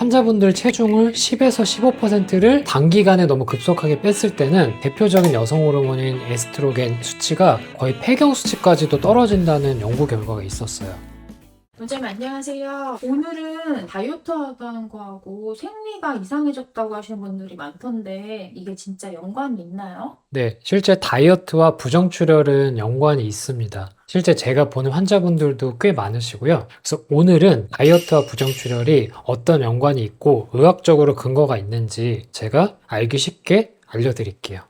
환자분들 체중을 10에서 15%를 단기간에 너무 급속하게 뺐을 때는 대표적인 여성 호르몬인 에스트로겐 수치가 거의 폐경 수치까지도 떨어진다는 연구 결과가 있었어요. 원장님 안녕하세요. 오늘은 다이어트 하다는 거하고 생리가 이상해졌다고 하시는 분들이 많던데 이게 진짜 연관이 있나요? 네, 실제 다이어트와 부정출혈은 연관이 있습니다. 실제 제가 보는 환자분들도 꽤 많으시고요. 그래서 오늘은 다이어트와 부정출혈이 어떤 연관이 있고 의학적으로 근거가 있는지 제가 알기 쉽게 알려드릴게요.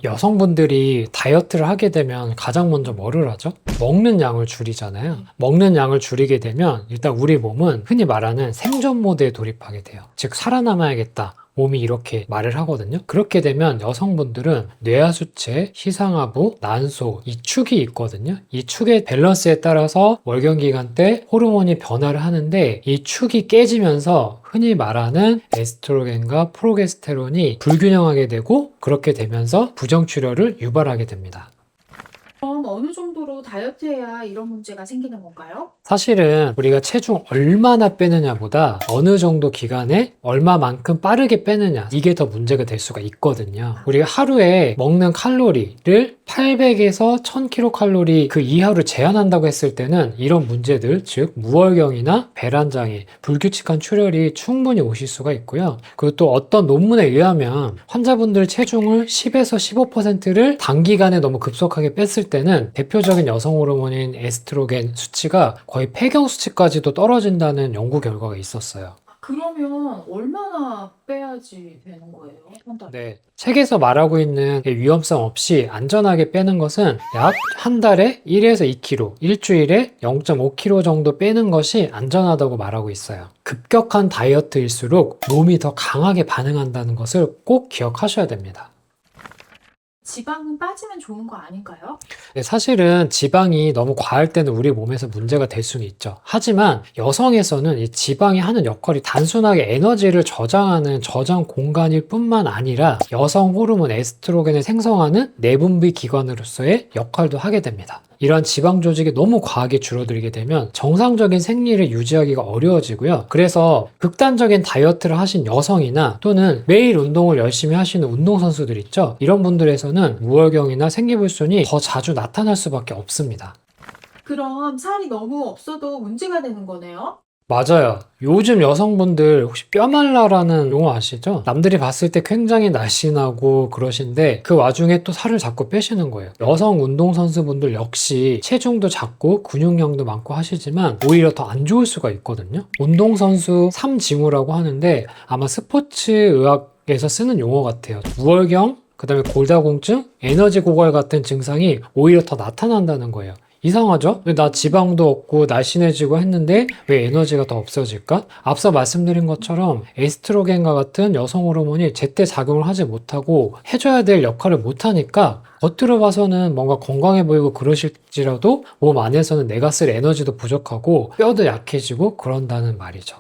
여성분들이 다이어트를 하게 되면 가장 먼저 뭐를 하죠? 먹는 양을 줄이잖아요. 먹는 양을 줄이게 되면 일단 우리 몸은 흔히 말하는 생존 모드에 돌입하게 돼요. 즉 살아남아야겠다. 몸이 이렇게 말을 하거든요. 그렇게 되면 여성분들은 뇌하수체, 시상하부, 난소 이 축이 있거든요. 이 축의 밸런스에 따라서 월경기간 때 호르몬이 변화를 하는데 이 축이 깨지면서 흔히 말하는 에스트로겐과 프로게스테론이 불균형하게 되고 그렇게 되면서 부정출혈을 유발하게 됩니다. 그럼 어느 정도로 다이어트해야 이런 문제가 생기는 건가요? 사실은 우리가 체중 얼마나 빼느냐보다 어느 정도 기간에 얼마만큼 빠르게 빼느냐 이게 더 문제가 될 수가 있거든요. 우리가 하루에 먹는 칼로리를 800에서 1000kcal 그 이하로 제한한다고 했을 때는 이런 문제들 즉 무월경이나 배란장애, 불규칙한 출혈이 충분히 오실 수가 있고요. 그리고 또 어떤 논문에 의하면 환자분들 체중을 10에서 15%를 단기간에 너무 급속하게 뺐을 때는 대표적인 여성 호르몬인 에스트로겐 수치가 거의 폐경 수치까지도 떨어진다는 연구 결과가 있었어요. 그러면 얼마나 빼야지 되는 거예요? 한 달에? 네, 책에서 말하고 있는 위험성 없이 안전하게 빼는 것은 약 한 달에 1에서 2kg, 일주일에 0.5kg 정도 빼는 것이 안전하다고 말하고 있어요. 급격한 다이어트일수록 몸이 더 강하게 반응한다는 것을 꼭 기억하셔야 됩니다. 지방은 빠지면 좋은 거 아닌가요? 네, 사실은 지방이 너무 과할 때는 우리 몸에서 문제가 될 수는 있죠. 하지만 여성에서는 이 지방이 하는 역할이 단순하게 에너지를 저장하는 저장 공간일 뿐만 아니라 여성 호르몬 에스트로겐을 생성하는 내분비 기관으로서의 역할도 하게 됩니다. 이러한 지방 조직이 너무 과하게 줄어들게 되면 정상적인 생리를 유지하기가 어려워지고요. 그래서 극단적인 다이어트를 하신 여성이나 또는 매일 운동을 열심히 하시는 운동선수들 있죠. 이런 분들에서는 무월경이나 생리불순이 더 자주 나타날 수밖에 없습니다. 그럼 살이 너무 없어도 문제가 되는 거네요? 맞아요. 요즘 여성분들 혹시 뼈말라라는 용어 아시죠? 남들이 봤을 때 굉장히 날씬하고 그러신데 그 와중에 또 살을 자꾸 빼시는 거예요. 여성 운동선수분들 역시 체중도 작고 근육량도 많고 하시지만 오히려 더 안 좋을 수가 있거든요. 운동선수 3징후라고 하는데 아마 스포츠 의학에서 쓰는 용어 같아요. 무월경, 그 다음에 골다공증, 에너지 고갈 같은 증상이 오히려 더 나타난다는 거예요. 이상하죠? 왜 나 지방도 없고 날씬해지고 했는데 왜 에너지가 더 없어질까? 앞서 말씀드린 것처럼 에스트로겐과 같은 여성 호르몬이 제때 작용을 하지 못하고 해줘야 될 역할을 못하니까 겉으로 봐서는 뭔가 건강해 보이고 그러실지라도 몸 안에서는 내가 쓸 에너지도 부족하고 뼈도 약해지고 그런다는 말이죠.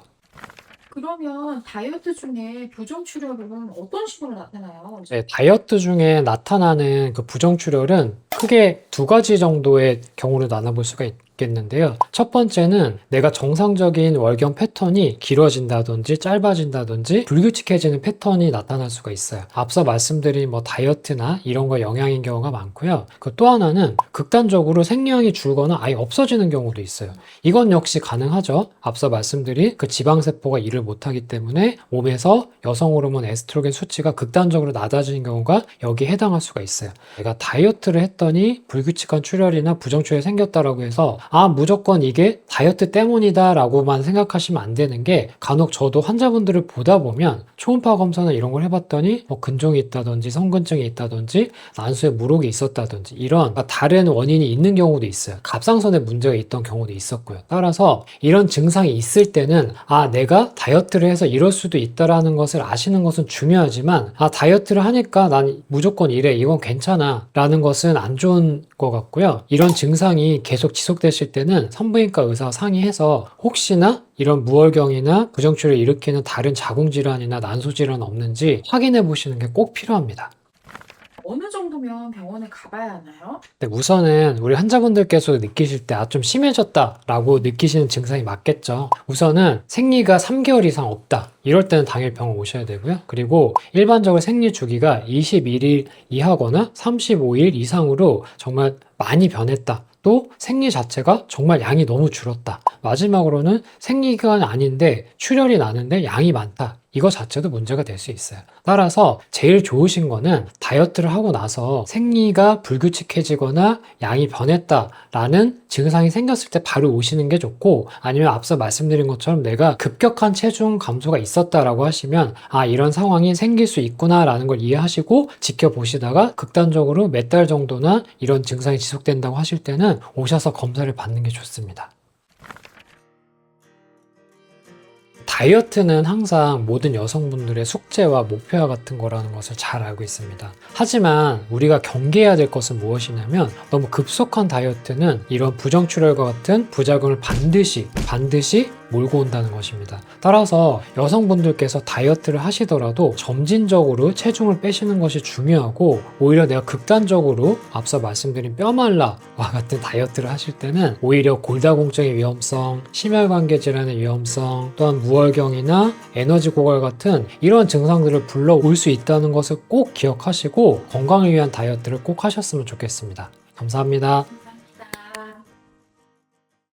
그러면 다이어트 중에 부정출혈은 어떤 식으로 나타나요? 네, 다이어트 중에 나타나는 그 부정출혈은 크게 두 가지 정도의 경우로 나눠볼 수가 있겠는데요. 첫 번째는 내가 정상적인 월경 패턴이 길어진다든지 짧아진다든지 불규칙해지는 패턴이 나타날 수가 있어요. 앞서 말씀드린 뭐 다이어트나 이런 거 영향인 경우가 많고요. 그 또 하나는 극단적으로 생리량이 줄거나 아예 없어지는 경우도 있어요. 이건 역시 가능하죠. 앞서 말씀드린 그 지방세포가 일을 못하기 때문에 몸에서 여성 호르몬 에스트로겐 수치가 극단적으로 낮아지는 경우가 여기에 해당할 수가 있어요. 내가 다이어트를 했더니 불규칙한 출혈이나 부정출혈이 생겼다라고 해서 무조건 이게 다이어트 때문이다 라고만 생각하시면 안 되는 게 간혹 저도 환자분들을 보다 보면 초음파 검사나 이런 걸 해봤더니 뭐 근종이 있다든지 성근증이 있다든지 난소에 물혹이 있었다든지 이런 다른 원인이 있는 경우도 있어요. 갑상선에 문제가 있던 경우도 있었고요. 따라서 이런 증상이 있을 때는 내가 다이어트를 해서 이럴 수도 있다라는 것을 아시는 것은 중요하지만 다이어트를 하니까 난 무조건 이래 이건 괜찮아 라는 것은 안 좋은 것 같고요. 이런 증상이 계속 지속되실 때는 산부인과 의사와 상의해서 혹시나 이런 무월경이나 부정출혈을 일으키는 다른 자궁질환이나 난소질환 없는지 확인해 보시는 게 꼭 필요합니다. 어느 정도면 병원에 가봐야 하나요? 네, 우선은 우리 환자분들께서 느끼실 때 좀 심해졌다라고 느끼시는 증상이 맞겠죠. 우선은 생리가 3개월 이상 없다. 이럴 때는 당일 병원 오셔야 되고요. 그리고 일반적으로 생리 주기가 21일 이하거나 35일 이상으로 정말 많이 변했다. 또 생리 자체가 정말 양이 너무 줄었다. 마지막으로는 생리가 아닌데 출혈이 나는데 양이 많다. 이거 자체도 문제가 될 수 있어요. 따라서 제일 좋으신 거는 다이어트를 하고 나서 생리가 불규칙해지거나 양이 변했다라는 증상이 생겼을 때 바로 오시는 게 좋고, 아니면 앞서 말씀드린 것처럼 내가 급격한 체중 감소가 있었다라고 하시면 이런 상황이 생길 수 있구나라는 걸 이해하시고 지켜보시다가 극단적으로 몇 달 정도나 이런 증상이 지속된다고 하실 때는 오셔서 검사를 받는 게 좋습니다. 다이어트는 항상 모든 여성분들의 숙제와 목표와 같은 거라는 것을 잘 알고 있습니다. 하지만 우리가 경계해야 될 것은 무엇이냐면, 너무 급속한 다이어트는 이런 부정출혈과 같은 부작용을 반드시 몰고 온다는 것입니다. 따라서 여성분들께서 다이어트를 하시더라도 점진적으로 체중을 빼시는 것이 중요하고, 오히려 내가 극단적으로 앞서 말씀드린 뼈말라와 같은 다이어트를 하실 때는 오히려 골다공증의 위험성, 심혈관계 질환의 위험성, 또한 무월경이나 에너지 고갈 같은 이런 증상들을 불러올 수 있다는 것을 꼭 기억하시고 건강을 위한 다이어트를 꼭 하셨으면 좋겠습니다. 감사합니다.